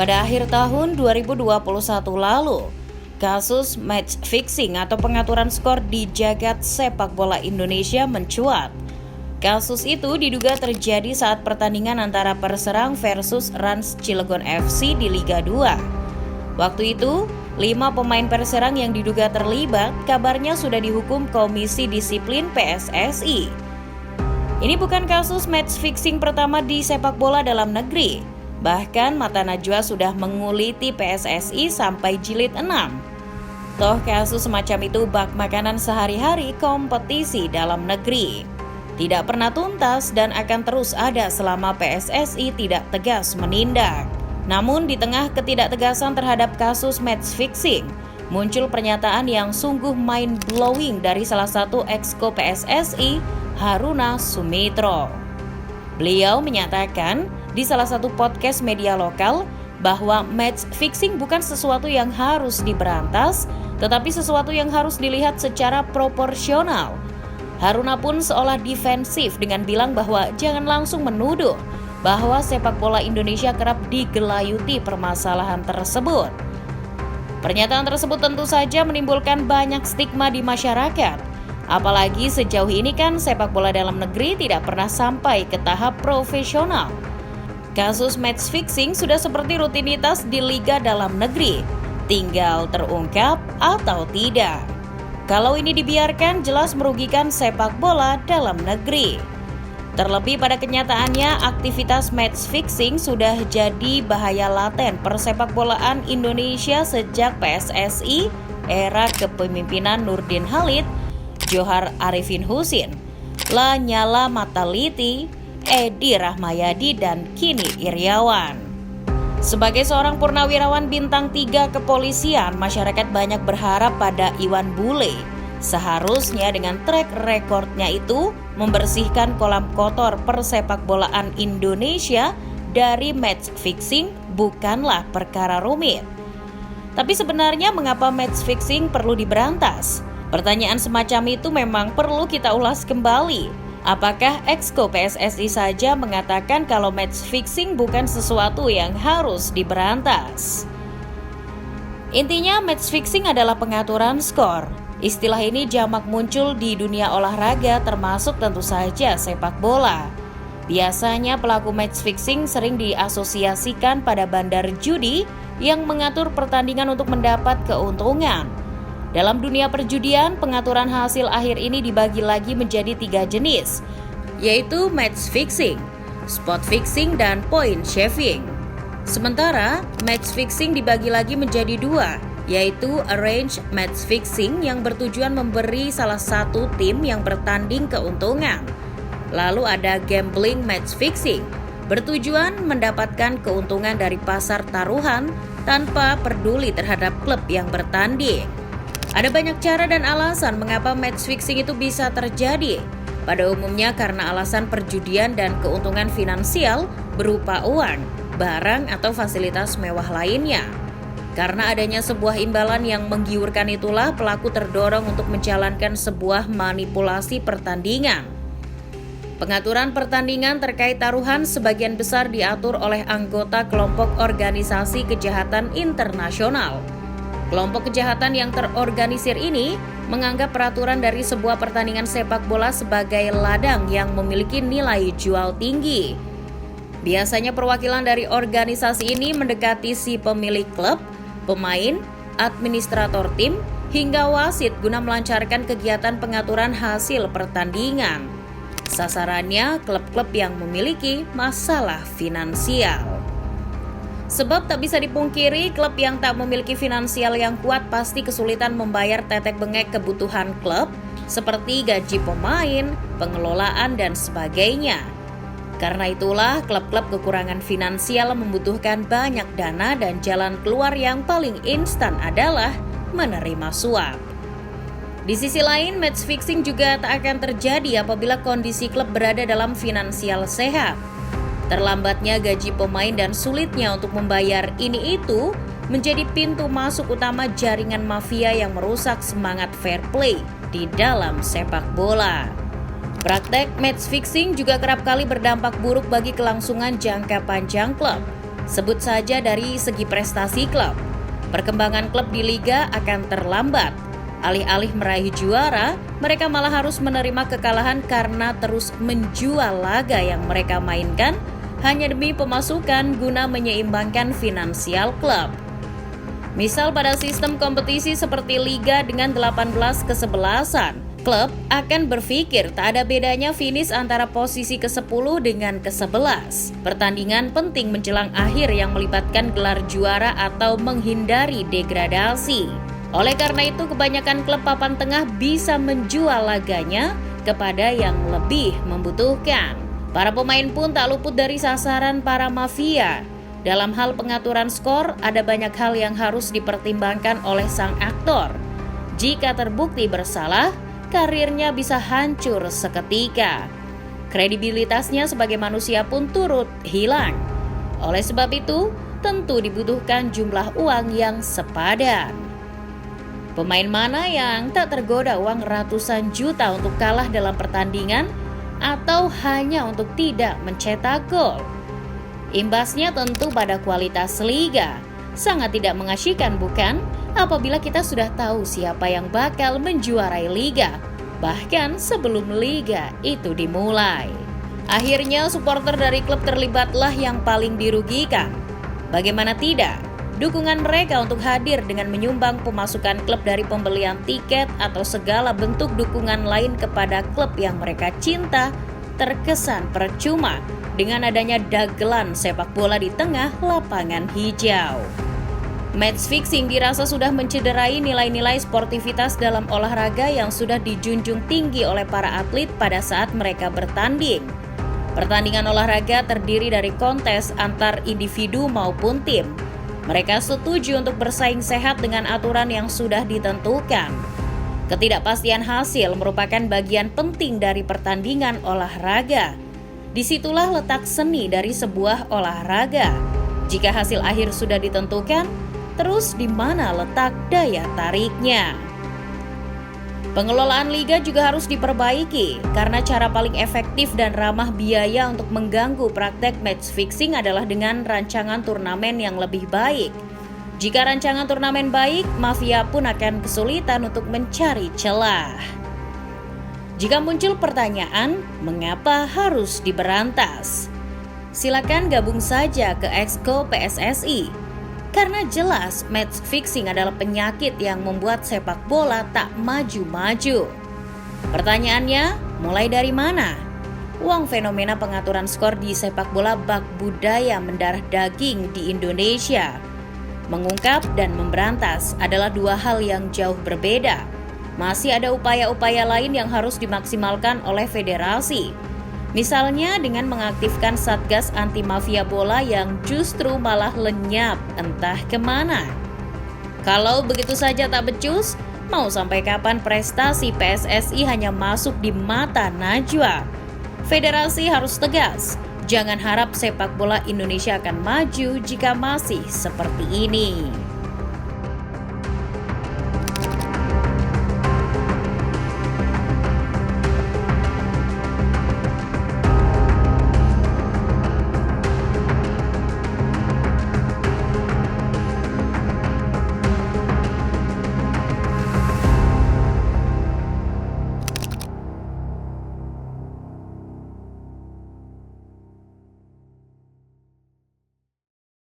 Pada akhir tahun 2021 lalu, kasus match fixing atau pengaturan skor di jagat sepak bola Indonesia mencuat. Kasus itu diduga terjadi saat pertandingan antara Perserang versus Rans Cilegon FC di Liga 2. Waktu itu, 5 pemain Perserang yang diduga terlibat kabarnya sudah dihukum Komisi Disiplin PSSI. Ini bukan kasus match fixing pertama di sepak bola dalam negeri. Bahkan mata najwa sudah menguliti PSSI sampai jilid 6. Toh kasus semacam itu bak makanan sehari-hari kompetisi dalam negeri. Tidak pernah tuntas dan akan terus ada selama PSSI tidak tegas menindak. Namun di tengah ketidaktegasan terhadap kasus match fixing, muncul pernyataan yang sungguh mind-blowing dari salah satu exco PSSI, Haruna Sumitro. Beliau menyatakan di salah satu podcast media lokal bahwa match fixing bukan sesuatu yang harus diberantas, tetapi sesuatu yang harus dilihat secara proporsional. Haruna pun seolah defensif dengan bilang bahwa jangan langsung menuduh bahwa sepak bola Indonesia kerap digelayuti permasalahan tersebut. Pernyataan tersebut tentu saja menimbulkan banyak stigma di masyarakat. Apalagi sejauh ini kan sepak bola dalam negeri tidak pernah sampai ke tahap profesional. Kasus match fixing sudah seperti rutinitas di liga dalam negeri, tinggal terungkap atau tidak. Kalau ini dibiarkan jelas merugikan sepak bola dalam negeri. Terlebih pada kenyataannya aktivitas match fixing sudah jadi bahaya laten persepakbolaan Indonesia sejak PSSI era kepemimpinan Nurdin Halid, Johar Arifin Husin, Lanyala Mataliti, Edi Rahmayadi, dan kini Iriawan. Sebagai seorang purnawirawan bintang 3 kepolisian, masyarakat banyak berharap pada Iwan Bule. Seharusnya dengan track recordnya itu membersihkan kolam kotor persepakbolaan Indonesia dari match fixing bukanlah perkara rumit. Tapi sebenarnya mengapa match fixing perlu diberantas? Pertanyaan semacam itu memang perlu kita ulas kembali. Apakah exco PSSI saja mengatakan kalau match fixing bukan sesuatu yang harus diberantas? Intinya match fixing adalah pengaturan skor. Istilah ini jamak muncul di dunia olahraga termasuk tentu saja sepak bola. Biasanya pelaku match fixing sering diasosiasikan pada bandar judi yang mengatur pertandingan untuk mendapat keuntungan. Dalam dunia perjudian, pengaturan hasil akhir ini dibagi lagi menjadi 3 jenis, yaitu match fixing, spot fixing, dan point shaving. Sementara, match fixing dibagi lagi menjadi 2, yaitu arrange match fixing yang bertujuan memberi salah satu tim yang bertanding keuntungan. Lalu ada gambling match fixing, bertujuan mendapatkan keuntungan dari pasar taruhan tanpa peduli terhadap klub yang bertanding. Ada banyak cara dan alasan mengapa match fixing itu bisa terjadi. Pada umumnya karena alasan perjudian dan keuntungan finansial berupa uang, barang, atau fasilitas mewah lainnya. Karena adanya sebuah imbalan yang menggiurkan itulah pelaku terdorong untuk menjalankan sebuah manipulasi pertandingan. Pengaturan pertandingan terkait taruhan sebagian besar diatur oleh anggota kelompok organisasi kejahatan internasional. Kelompok kejahatan yang terorganisir ini menganggap peraturan dari sebuah pertandingan sepak bola sebagai ladang yang memiliki nilai jual tinggi. Biasanya perwakilan dari organisasi ini mendekati si pemilik klub, pemain, administrator tim, hingga wasit guna melancarkan kegiatan pengaturan hasil pertandingan. Sasarannya klub-klub yang memiliki masalah finansial. Sebab tak bisa dipungkiri, klub yang tak memiliki finansial yang kuat pasti kesulitan membayar tetek bengek kebutuhan klub seperti gaji pemain, pengelolaan, dan sebagainya. Karena itulah klub-klub kekurangan finansial membutuhkan banyak dana dan jalan keluar yang paling instan adalah menerima suap. Di sisi lain, match fixing juga tak akan terjadi apabila kondisi klub berada dalam finansial sehat. Terlambatnya gaji pemain dan sulitnya untuk membayar ini itu menjadi pintu masuk utama jaringan mafia yang merusak semangat fair play di dalam sepak bola. Praktek match fixing juga kerap kali berdampak buruk bagi kelangsungan jangka panjang klub. Sebut saja dari segi prestasi klub. Perkembangan klub di liga akan terlambat. Alih-alih meraih juara, mereka malah harus menerima kekalahan karena terus menjual laga yang mereka mainkan hanya demi pemasukan guna menyeimbangkan finansial klub. Misal pada sistem kompetisi seperti liga dengan 18 kesebelasan, klub akan berpikir tak ada bedanya finish antara posisi ke-10 dengan ke-11. Pertandingan penting menjelang akhir yang melibatkan gelar juara atau menghindari degradasi. Oleh karena itu, kebanyakan klub papan tengah bisa menjual laganya kepada yang lebih membutuhkan. Para pemain pun tak luput dari sasaran para mafia. Dalam hal pengaturan skor, ada banyak hal yang harus dipertimbangkan oleh sang aktor. Jika terbukti bersalah, karirnya bisa hancur seketika. Kredibilitasnya sebagai manusia pun turut hilang. Oleh sebab itu, tentu dibutuhkan jumlah uang yang sepadan. Pemain mana yang tak tergoda uang ratusan juta untuk kalah dalam pertandingan atau hanya untuk tidak mencetak gol? Imbasnya tentu pada kualitas liga. Sangat tidak mengasyikkan bukan? Apabila kita sudah tahu siapa yang bakal menjuarai liga, bahkan sebelum liga itu dimulai. Akhirnya supporter dari klub terlibatlah yang paling dirugikan. Bagaimana tidak? Dukungan mereka untuk hadir dengan menyumbang pemasukan klub dari pembelian tiket atau segala bentuk dukungan lain kepada klub yang mereka cinta terkesan percuma dengan adanya dagelan sepak bola di tengah lapangan hijau. Match fixing dirasa sudah mencederai nilai-nilai sportivitas dalam olahraga yang sudah dijunjung tinggi oleh para atlet pada saat mereka bertanding. Pertandingan olahraga terdiri dari kontes antar individu maupun tim. Mereka setuju untuk bersaing sehat dengan aturan yang sudah ditentukan. Ketidakpastian hasil merupakan bagian penting dari pertandingan olahraga. Disitulah letak seni dari sebuah olahraga. Jika hasil akhir sudah ditentukan, terus di mana letak daya tariknya? Pengelolaan liga juga harus diperbaiki karena cara paling efektif dan ramah biaya untuk mengganggu praktek match fixing adalah dengan rancangan turnamen yang lebih baik. Jika rancangan turnamen baik, mafia pun akan kesulitan untuk mencari celah. Jika muncul pertanyaan, mengapa harus diberantas? Silakan gabung saja ke Exco PSSI. Karena jelas match fixing adalah penyakit yang membuat sepak bola tak maju-maju. Pertanyaannya, mulai dari mana? Uang fenomena pengaturan skor di sepak bola bak budaya mendarah daging di Indonesia. Mengungkap dan memberantas adalah dua hal yang jauh berbeda. Masih ada upaya-upaya lain yang harus dimaksimalkan oleh federasi. Misalnya dengan mengaktifkan Satgas Anti Mafia Bola yang justru malah lenyap entah kemana. Kalau begitu saja tak becus, mau sampai kapan prestasi PSSI hanya masuk di mata najwa? Federasi harus tegas. Jangan harap sepak bola Indonesia akan maju jika masih seperti ini.